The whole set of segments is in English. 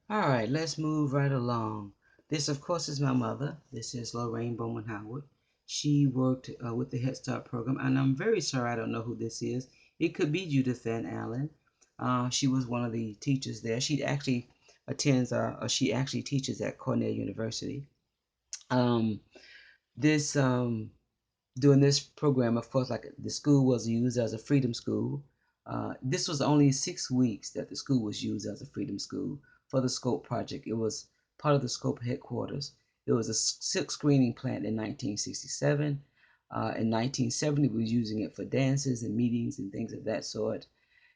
All right, let's move right along. This, of course, is my mother. This is Lorraine Bowman Howard. She worked with the Head Start program, and I'm very sorry I don't know who this is. It could be Judith Van Allen. She was one of the teachers there. She actually attends, or she actually teaches at Cornell University. Um, this During this program, of course, like the school was used as a freedom school. This was only 6 weeks that the school was used as a freedom school for the Scope project. It was part of the Scope headquarters. It was a silk screening plant in 1967. In 1970, we were using it for dances and meetings and things of that sort.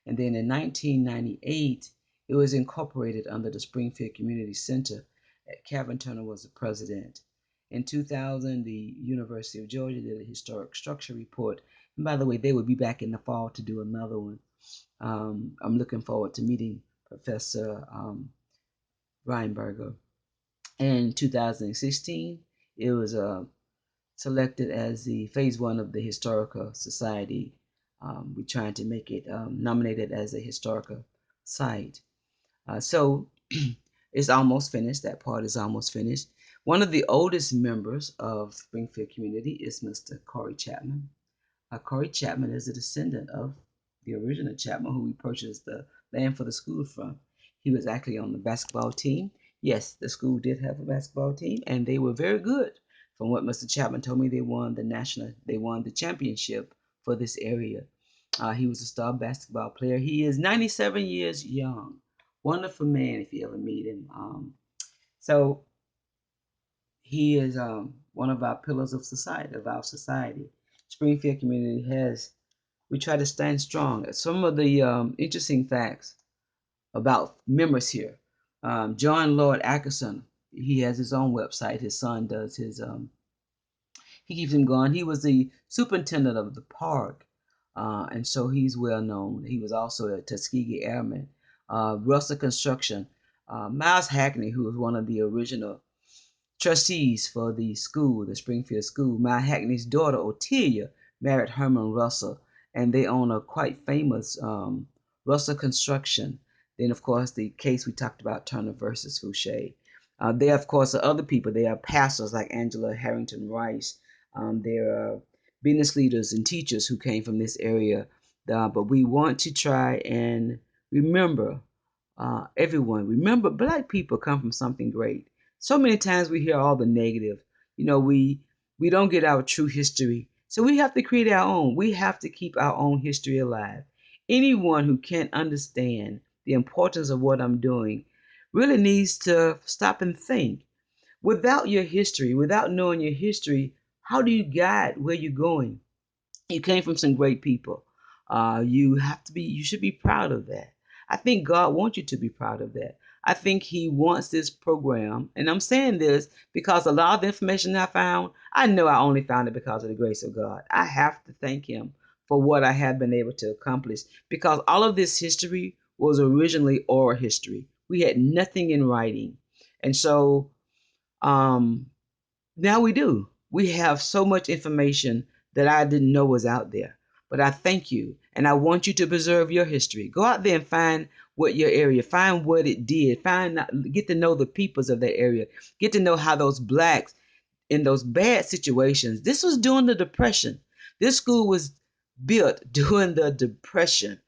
And then in 1998, it was incorporated under the Springfield Community Center. Kevin Turner was the president. In 2000, the University of Georgia did a historic structure report. And by the way, they will be back in the fall to do another one. I'm looking forward to meeting Professor Reinberger. In 2016, it was selected as the phase one of the Historical Society. We're trying to make it nominated as a historical site. So it's almost finished. That part is almost finished. One of the oldest members of Springfield Community is Mr. Korie Chapman. Korie Chapman is a descendant of the original Chapman who we purchased the land for the school from. He was actually on the basketball team. Yes, the school did have a basketball team, and they were very good. From what Mr. Chapman told me, they won the championship for this area. He was a star basketball player. He is 97 years young. Wonderful man if you ever meet him. So he is one of our pillars of society, of our society. Springfield community we try to stand strong. Some of the interesting facts about members here. John Lord Ackerson, he has his own website. His son does he keeps him going. He was the superintendent of the park, and so he's well known. He was also a Tuskegee Airman. Russell Construction, Miles Hackney, who was one of the original trustees for the school, the Springfield School. Miles Hackney's daughter, Otelia, married Herman Russell, and they own a quite famous Russell Construction. Then, of course, the case we talked about, Turner versus Fouché. There, of course, are other people. They are pastors like Angela Harrington Rice. There are business leaders and teachers who came from this area. But we want to try and remember everyone. Remember, black people come from something great. So many times we hear all the negative. We don't get our true history. So we have to create our own. We have to keep our own history alive. Anyone who can't understand the importance of what I'm doing really needs to stop and think. Without your history, without knowing your history, how do you guide where you're going? You came from some great people. You should be proud of that. I think God wants you to be proud of that. I think He wants this program, and I'm saying this because a lot of the information I found, I know I only found it because of the grace of God. I have to thank Him for what I have been able to accomplish because all of this history was originally oral history. We had nothing in writing. And so um, now we do. We have so much information that I didn't know was out there. But I thank you, and I want you to preserve your history. Go out there and find what your area, find what it did, get to know the peoples of that area, get to know how those blacks in those bad situations. This was during the Depression. This school was built during the Depression.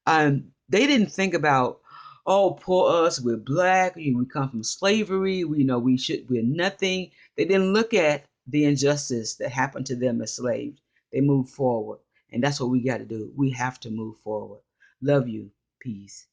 They didn't think about, oh, poor us, we're black, we come from slavery, we're nothing. They didn't look at the injustice that happened to them as slaves. They moved forward, and that's what we got to do. We have to move forward. Love you. Peace.